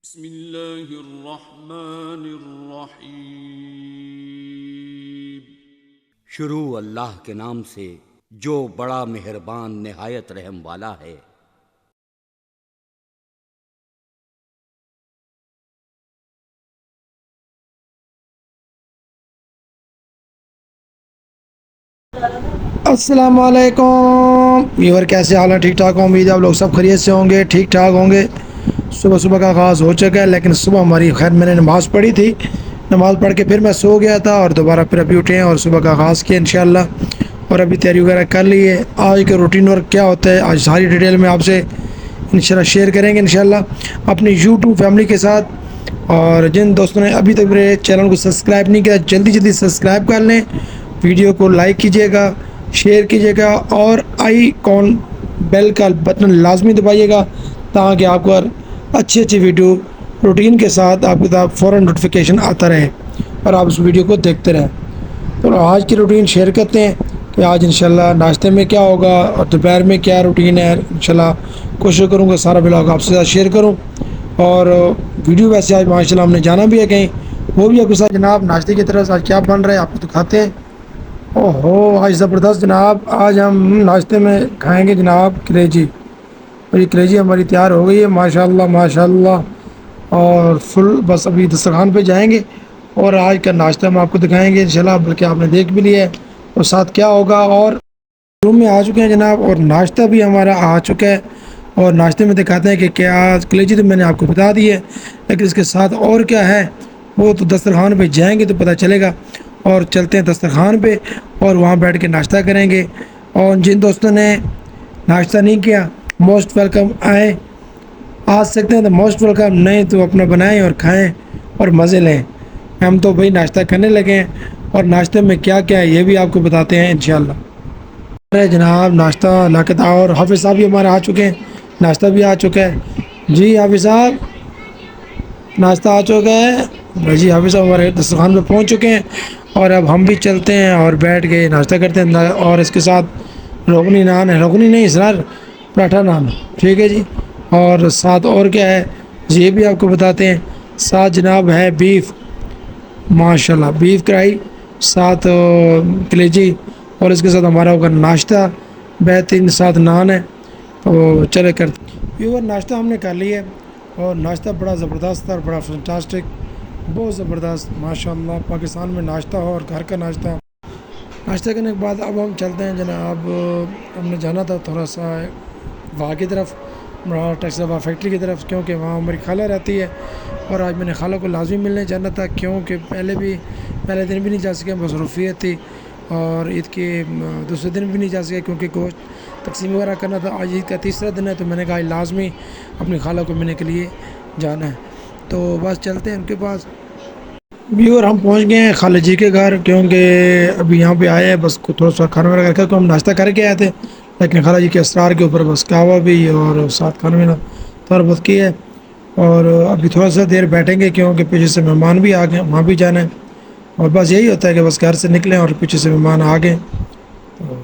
बिस्मिल्लाहिर्रहमानिर्रहीम। शुरू अल्लाह के नाम से जो बड़ा मेहरबान निहायत रहम वाला है। अस्सलाम वालेकुम व्यूअर, कैसे हाल है? ठीक ठाक हो? उम्मीद है आप लोग सब खैरियत से होंगे, ठीक ठाक होंगे। सुबह सुबह का आगाज़ हो चुका है, लेकिन सुबह हमारी खैर मैंने नमाज़ पढ़ी थी। नमाज़ पढ़ के फिर मैं सो गया था और दोबारा फिर अभी उठे हैं और सुबह का आगाज़ किया इंशाअल्लाह। और अभी तैयारी वगैरह कर ली है। आज का रूटीन वर्क क्या होता है, आज सारी डिटेल में आपसे इंशाल्लाह शेयर करेंगे इंशाल्लाह अपनी यूट्यूब फैमिली के साथ। और जिन दोस्तों ने अभी तक मेरे चैनल को सब्सक्राइब नहीं किया, जल्दी जल्दी सब्सक्राइब कर लें। वीडियो को लाइक कीजिएगा, शेयर कीजिएगा और आइकॉन बेल का बटन लाजमी दबाइएगा, ताकि आपको अच्छी अच्छी वीडियो रूटीन के साथ आपके साथ फ़ौरन नोटिफिकेशन आता रहे और आप उस वीडियो को देखते रहें। तो आज की रूटीन शेयर करते हैं कि आज इंशाल्लाह नाश्ते में क्या होगा और दोपहर में क्या रूटीन है। इंशाल्लाह कोशिश करूँगा सारा ब्लॉग आपसे साथ शेयर करूँ। और वीडियो वैसे आज माशाल्लाह हमने जाना भी है कहीं, वो भी आपके साथ जनाब नाश्ते की तरफ आज क्या बन रहा है आपको दिखाते हैं। ओहो, आज ज़बरदस्त जनाब, आज हम नाश्ते में खाएंगे जनाब कलेजी। और ये कलेजी हमारी तैयार हो गई है माशाल्लाह माशाल्लाह। और फुल बस अभी दस्तरखान पे जाएंगे और आज का नाश्ता हम आपको दिखाएंगे इंशाल्लाह, बल्कि आपने देख भी लिया है और साथ क्या होगा। और रूम में आ चुके हैं जनाब और नाश्ता भी हमारा आ चुका है। और नाश्ते में दिखाते हैं कि क्या कलेजी तो मैंने आपको बता दी है, लेकिन इसके साथ और क्या है वो तो दस्तरखान पे जाएंगे तो पता चलेगा। और चलते हैं दस्तरखान पे और वहाँ बैठ के नाश्ता करेंगे। और जिन दोस्तों ने नाश्ता नहीं किया, मोस्ट वेलकम, आए आ सकते हैं तो मोस्ट वेलकम, नहीं तो अपना बनाएं और खाएं और मज़े लें। हम तो भाई नाश्ता करने लगे हैं और नाश्ते में क्या क्या है ये भी आपको बताते हैं इंशाल्लाह। अरे जनाब नाश्ता लाकत, और हाफिज़ साहब भी हमारे आ चुके हैं, नाश्ता भी आ चुका है जी। हाफिज़ साहब नाश्ता आ चुका है जी, हाफिज़ साहब हमारे दस्तरखान पे पहुंच चुके हैं। और अब हम भी चलते हैं और बैठ के नाश्ता करते हैं। और इसके साथ रोगनी नान है, रोगनी नहीं सर, पराठा नान, ठीक है जी। और साथ और क्या है ये भी आपको बताते हैं। साथ जनाब है बीफ, माशाल्लाह बीफ कढ़ाई, साथ कलेजी, और इसके साथ हमारा होगा नाश्ता बेहतरीन, साथ नान है। तो चले करते व्यूअर, नाश्ता हमने कर लिया और नाश्ता बड़ा ज़बरदस्त था और बड़ा फैंटास्टिक, बहुत ज़बरदस्त माशाल्लाह। पाकिस्तान में नाश्ता हो और घर का नाश्ता। नाश्ता करने के बाद अब हम चलते हैं जनाब, हमने जाना था थोड़ा सा वहाँ की तरफ, टेक्सटाइल फैक्ट्री की तरफ, क्योंकि वहाँ हमारी खाला रहती है। और आज मैंने खाला को लाजमी मिलने जाना था, क्योंकि पहले दिन भी नहीं जा सके, मसरूफियत थी। और ईद के दूसरे दिन भी नहीं जा सके क्योंकि गोश्त तकसीम वगैरह करना था। आज ईद का तीसरा दिन है, तो मैंने कहा लाजमी अपनी खाला को मिलने के लिए जाना है। तो बस चलते हैं उनके पास। व्यूअर हम पहुंच गए हैं खाला जी के घर, क्योंकि अभी यहाँ पे आए हैं बस थोड़ा सा खाना वगैरह करके, हम नाश्ता करके आए थे, लेकिन खाला जी के असरार के ऊपर बस कहवा भी और साथ खाना पीना थोड़ा बहुत किया है। और अभी थोड़ा सा देर बैठेंगे क्योंकि पीछे से मेहमान भी आ गए, वहाँ भी जाना है। और बस यही होता है कि बस घर से निकलें और पीछे से मेहमान आ गए, तो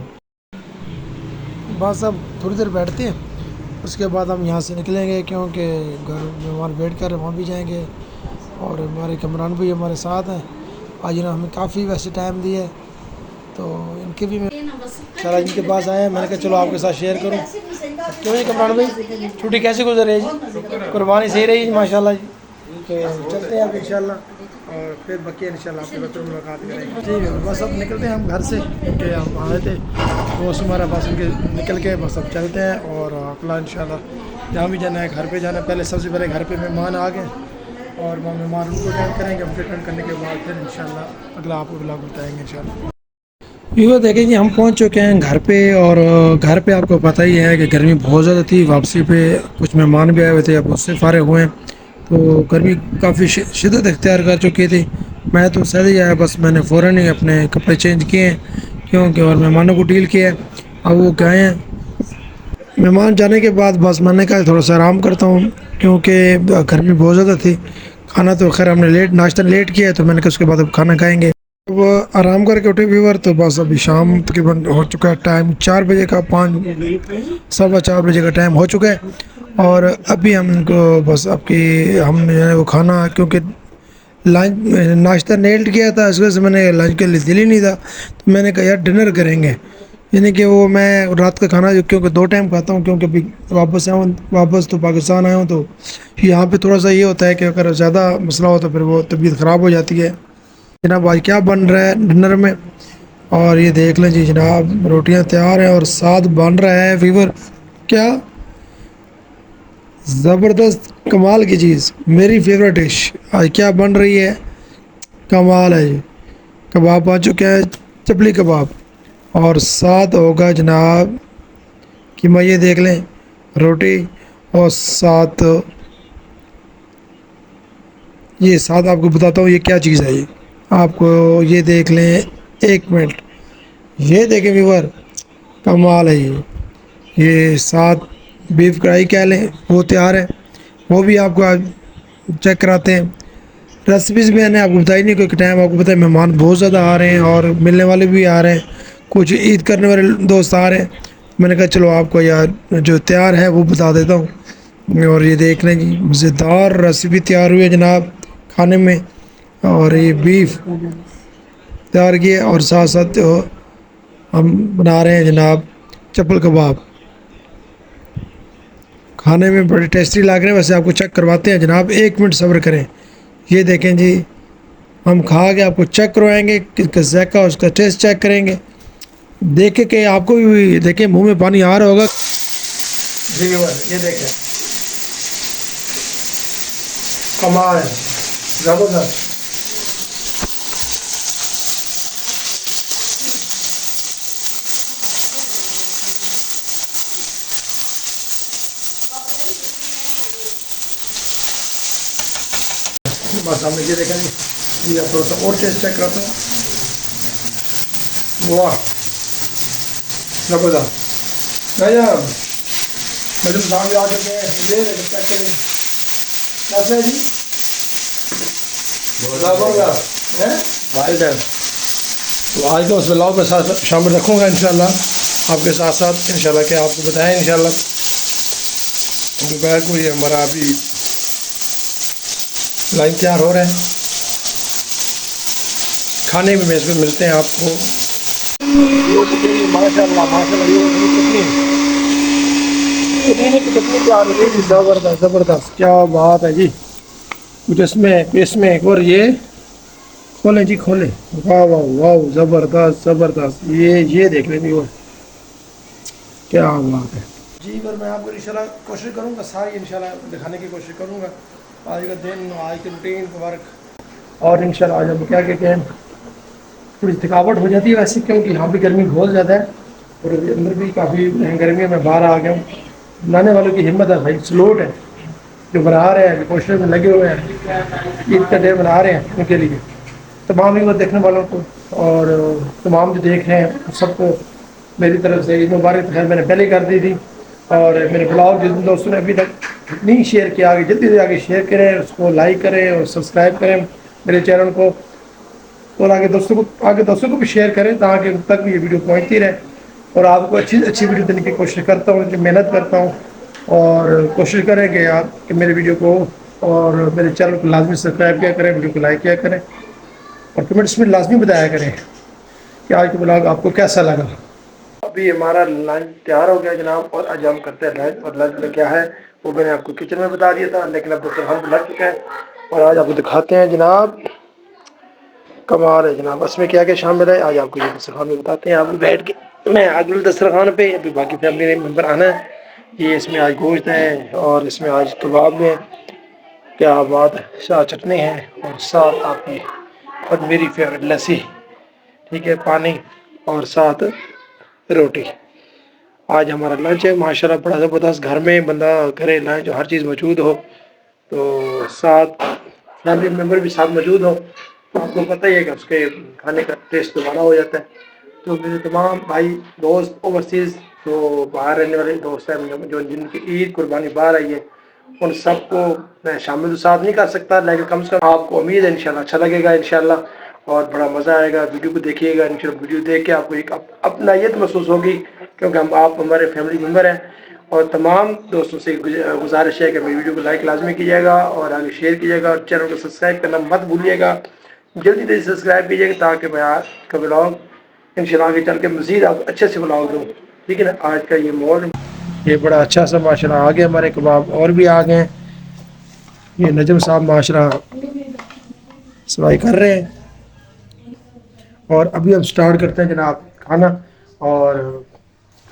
बस अब थोड़ी देर बैठते हैं, उसके बाद हम यहाँ से निकलेंगे, क्योंकि घर मेहमान वेट कर रहे, वहाँ भी जाएंगे। और हमारे कमरान भी हमारे साथ हैं, आज इन्होंने हमें काफ़ी वैसे टाइम दिया है, तो इनके भी मैं चला इनके पास आया, मैंने कहा चलो आपके साथ शेयर करूँ। क्यों जी कमरान भाई, छुट्टी कैसे गुजर रही है जी? कुर्बानी सही रही जी माशाल्लाह जी। तो चलते हैं अब इंशाल्लाह और फिर बाकी इंशाल्लाह आपके बच्चों में मुलाकात करेंगे जी। बस अब निकलते हैं हम घर से, क्योंकि हम आए थे दोस्त हमारा, बस उनके निकल के बस अब चलते हैं और अगला इंशाल्लाह जहाँ भी जाना है घर पे जाना है। पहले सबसे पहले घर पे मेहमान आ गए और वहाँ मेहमान उनको अटेंड करेंगे, उनको अटेंड करने के बाद फिर इंशाल्लाह अगला आपको ब्लॉग बताएंगे इंशाल्लाह। यूँ देखें कि हम पहुंच चुके हैं घर पे। और घर पे आपको पता ही है कि गर्मी बहुत ज़्यादा थी, वापसी पे कुछ मेहमान भी आए हुए थे, अब उससे फारे हुए हैं, तो गर्मी काफ़ी शिद्दत इख्तियार कर चुकी थी। मैं तो सहज ही आया, बस मैंने फ़ौरन ही अपने कपड़े चेंज किए हैं, क्योंकि और मेहमानों को डील किया है। अब वो गए हैं, मेहमान जाने के बाद बस मैंने कहा थोड़ा सा आराम करता हूँ, क्योंकि गर्मी बहुत ज़्यादा थी। खाना तो खैर हमने नाश्ता लेट किया है, तो मैंने कहा उसके बाद अब खाना खाएँगे। वो आराम करके उठे व्यूअर, तो बस अभी शाम तकरीबन हो चुका है टाइम 4 बजे का, 5 सवा 4 बजे का टाइम हो चुका है। और अभी हम इनको बस आपकी हम जो है वो खाना, क्योंकि लंच नाश्ता नेल्ट किया था, इस वजह से मैंने लंच के लिए दिल ही नहीं था, तो मैंने कहा यार डिनर करेंगे। यानी कि वो मैं रात का खाना जो क्योंकि 2 टाइम खाता हूँ, क्योंकि अभी वापस तो पाकिस्तान आया हूँ, तो यहाँ पे थोड़ा सा ये होता है कि अगर ज़्यादा मसला हो तो फिर वो तबीयत ख़राब हो जाती है। जनाब आज क्या बन रहा है डिनर में, और ये देख लें जी जनाब, रोटियां तैयार हैं और साथ बन रहा है फीवर। क्या ज़बरदस्त कमाल की चीज़, मेरी फेवरेट डिश आज क्या बन रही है, कमाल है जी। कबाब आ चुके हैं, चपली कबाब, और साथ होगा जनाब कि मैं ये देख लें रोटी, और साथ ये साथ आपको बताता हूँ ये क्या चीज़ है। ये आपको ये देख लें, 1 मिनट, ये देखें व्यूवर, कमाल है ये साथ बीफ कढ़ाई कह लें वो तैयार है, वो भी आपको आज चेक कराते हैं। रेसिपीज़ भी मैंने आपको बताई नहीं, क्योंकि टाइम आपको पता है मेहमान बहुत ज़्यादा आ रहे हैं और मिलने वाले भी आ रहे हैं, कुछ ईद करने वाले दोस्त आ रहे हैं। मैंने कहा चलो आपको यार जो तैयार है वो बता देता हूँ। और ये देख लें जी, मज़ेदार रेसिपी तैयार हुई है जनाब खाने में। और ये बीफ तैयार किए, और साथ साथ हम बना रहे हैं जनाब चप्पल कबाब, खाने में बड़े टेस्टी लग रहे हैं। वैसे आपको चेक करवाते हैं जनाब, 1 मिनट सब्र करें। ये देखें जी, हम खा के आपको चेक करवाएंगे किसका जायका, उसका टेस्ट चेक करेंगे, देखे कि आपको भी देखें मुंह में पानी आ रहा होगा जी व्यूअर। ये देखें कमाल है, ज़बरदस्त। बस हमने ये देखा जी, ये थोड़ा सा और टेस्ट चेक करते हैं। वाह ज़बरदस्त, गजब। मैडम साहब भी आ चुके हैं, ये देखें चेक करें कैसे है जी, ज़बरदस्त है वाइल्ड है। तो आज का उस ब्लॉग में साथ शामिल रखूँगा इंशाल्लाह आपके साथ साथ, इंशाल्लाह कि आपको बताएं इंशाल्लाह। दोपहर को ये हमारा अभी लंच तैयार हो रहा है, खाने में इसमें मिलते हैं आपको। माशाल्लाह माशाल्लाह, ये कितनी तैयार हो गई, ज़बरदस्त ज़बरदस्त, क्या बात है जी। कुछ इसमें एक और ये खोलें जी, खोलें, वाह वाह वाह, ज़बरदस्त ज़बरदस्त। ये देख लेंगे और क्या बात है जी। पर मैं आपको इंशाल्लाह कोशिश करूँगा सारी इंशाल्लाह दिखाने की कोशिश करूँगा। आज का दिन, आज की रूटीन वर्क, और इंशाल्लाह आज हम क्या कहते हैं, थोड़ी थकावट हो जाती है वैसे, क्योंकि यहाँ भी गर्मी बहुत ज़्यादा है और अंदर भी काफ़ी गर्मी है। मैं बाहर आ गया हूँ। बनाने वालों की हिम्मत है भाई, स्लोट है, जो बना रहे हैं, कोशिश में लगे हुए हैं, ईद का डे बना रहे हैं उनके लिए, तमाम ही देखने वालों को और तमाम जो देख रहे हैं सबको मेरी तरफ से ईद मुबारक। खैर मैंने पहले कर दी थी, और मेरे ब्लॉग जिन दोस्तों ने अभी तक नहीं शेयर किया, आगे जल्दी से आगे शेयर करें, उसको लाइक करें और सब्सक्राइब करें मेरे चैनल को, और आगे दोस्तों को भी शेयर करें ताकि उन तक ये वीडियो पहुंचती रहे। और आपको अच्छी अच्छी वीडियो देने की कोशिश करता हूँ, जो मेहनत करता हूँ, और कोशिश करें कि आप कि मेरे वीडियो को और मेरे चैनल को लाजमी सब्सक्राइब किया करें, वीडियो को लाइक किया करें, और कमेंट्स में लाजमी बताया करें कि आज का ब्लॉग आपको कैसा लगा। अभी हमारा लंच तैयार हो गया जनाब, और आज हम करते हैं लंच। और लंच में क्या है वो मैंने आपको किचन में बता दिया था, लेकिन अब दस्तरखान लग चुका है और आज आपको दिखाते हैं जनाब। कमाल है जनाब, इसमें क्या क्या शामिल है आज आपको ये दस्तरखान में बताते हैं। आप बैठ के, मैं आगे दस्तरखान पे, अभी बाकी फैमिली मेम्बर आना है। ये इसमें आज गोश्त है, और इसमें आज कबाब में क्या बात है, साथ चटनी है, और साथ आपकी और मेरी फेवरेट लस्सी, ठीक है, पानी, और साथ रोटी। आज हमारा लंच है माशाल्लाह बड़ा ज़बरदस्त। घर में बंदा करे लंच, हर चीज़ मौजूद हो, तो साथ फैमिली मेम्बर भी साथ मौजूद हो, तो आपको पता ही है कि उसके खाने का टेस्ट दोबारा हो जाता है। तो मेरे तमाम भाई दोस्त ओवरसीज़ जो बाहर रहने वाले दोस्त हैं, जो जिनकी ईद कुर्बानी बाहर आई है, उन सबको मैं शामिल तो साथ नहीं कर सकता, लेकिन कम से कम आपको उम्मीद है इंशाल्लाह अच्छा लगेगा इंशाल्लाह, और बड़ा मज़ा आएगा। वीडियो को देखिएगा इंशाल्लाह, वीडियो देख के आपको एक अपनायत महसूस होगी, क्योंकि आप हमारे फैमिली मेम्बर हैं, और तमाम दोस्तों से गुजारिश है कि मेरी वीडियो को लाइक लाजमी कीजिएगा और आगे शेयर कीजिएगा और चैनल को सब्सक्राइब करना मत भूलिएगा। जल्दी से सब्सक्राइब कीजिएगा ताकि मैं आपका ब्लॉग इंशाल्लाह आगे चल के मज़ीद आप अच्छे से ब्लॉग दूँ। ठीक है ना। आज का ये मोड ये बड़ा अच्छा सा माशाल्लाह आ गया, हमारे कबाब और भी आ गए। ये नजम साहब माशाल्लाह सफाई कर रहे हैं और अभी हम स्टार्ट करते हैं जनाब खाना। और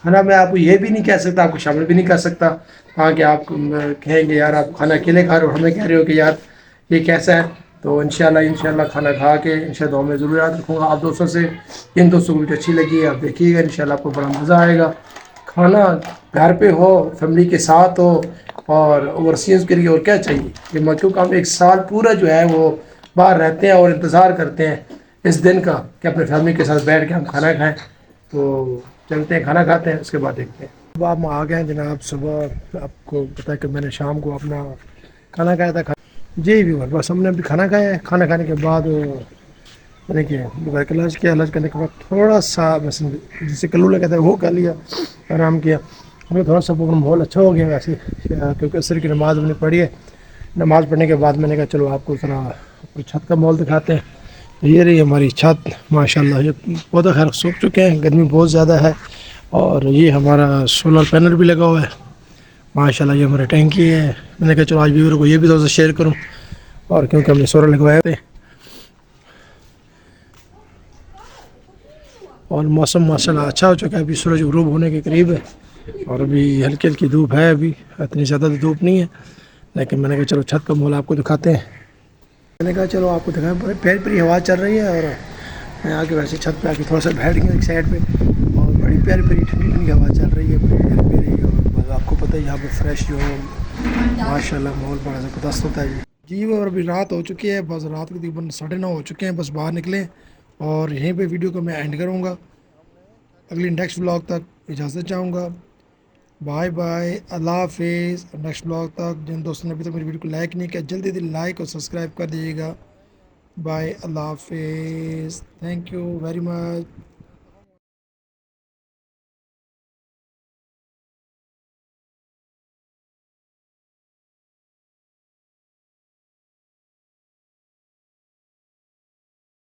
खाना मैं आपको ये भी नहीं कह सकता, आपको शामिल भी नहीं कर सकता। हाँ कि आप कहेंगे यार आप खाना अकेले खा रहे हो, हमें कह रहे हो कि यार ये कैसा है। तो इंशाल्लाह खाना खा के इंशाल्लाह मैं ज़रूर याद रखूँगा आप दोस्तों से। जिन दोस्तों को वीडियो अच्छी लगी है आप देखिएगा, इंशाल्लाह आपको बड़ा मज़ा आएगा। खाना घर पे हो, फैमिली के साथ हो और ओवरसीज़ के लिए और क्या चाहिए। ये क्योंकि हम एक साल पूरा जो है वो बाहर रहते हैं और इंतज़ार करते हैं इस दिन का कि अपने फैमिली के साथ बैठ के हम खाना खाएं। तो चलते हैं, खाना खाते हैं, उसके बाद देखते हैं। अब हम आ गए हैं जनाब। सुबह आपको पता है कि मैंने शाम को अपना खाना खाया था। जी भी बस हमने अभी खाना खाया है। खाना खाने के बाद मैंने क्या दोपहर का लंच किया। लंच करने के बाद थोड़ा सा बस जिसे कलूला कहते हैं वो कर लिया, आराम किया। हमें थोड़ा सा माहौल अच्छा हो गया वैसे, क्योंकि असर की नमाज़ हमने पढ़ी है। नमाज़ पढ़ने के बाद मैंने कहा चलो आपको ज़रा छत का माहौल दिखाते हैं। तो ये रही हमारी छत माशाल्लाह। ये पौधा खैर सूख चुके हैं, गर्मी बहुत ज़्यादा है। और ये हमारा सोलर पैनल भी लगा हुआ है माशाल्लाह। ये हमारी टैंकी है। मैंने कहा चलो आज व्यूअर को ये भी थोड़ा सा शेयर करूँ, और क्योंकि हमने सोलर लगवाए थे। और मौसम माशाल्लाह अच्छा हो चुका है, अभी सूरज गुरूब होने के करीब है और अभी हल्की हल्की धूप है। अभी इतनी ज़्यादा तो धूप नहीं है, लेकिन मैंने कहा चलो छत का माहौल आपको दिखाते हैं। मैंने कहा चलो आपको दिखाएं, बड़ी प्यारी प्यारी हवा चल रही है। और मैं आके वैसे छत पे आके थोड़ा सा बैठ गया एक साइड पे, और बड़ी प्यारी प्यारी ठंडी ठंडी हवा चल रही है, बड़ी प्यारी प्यारी। और बस आपको पता है यहाँ पे फ्रेश जो माशाल्लाह माहौल बड़ा ज़बरदस्त होता है जी। और अभी रात हो चुकी है, बस रात के तकरीबन 9:30 हो चुके हैं, बस बाहर निकले। और यहीं पे वीडियो को मैं एंड करूँगा। अगली नेक्स्ट व्लॉग तक इजाज़त चाहूँगा। बाय बाय, अल्लाह हाफिज़। नेक्स्ट ब्लॉग तक जिन दोस्तों ने अभी तक मेरी वीडियो को लाइक नहीं किया जल्दी जल्दी लाइक और सब्सक्राइब कर दीजिएगा। बाय, अल्लाह हाफिज़, थैंक यू वेरी मच।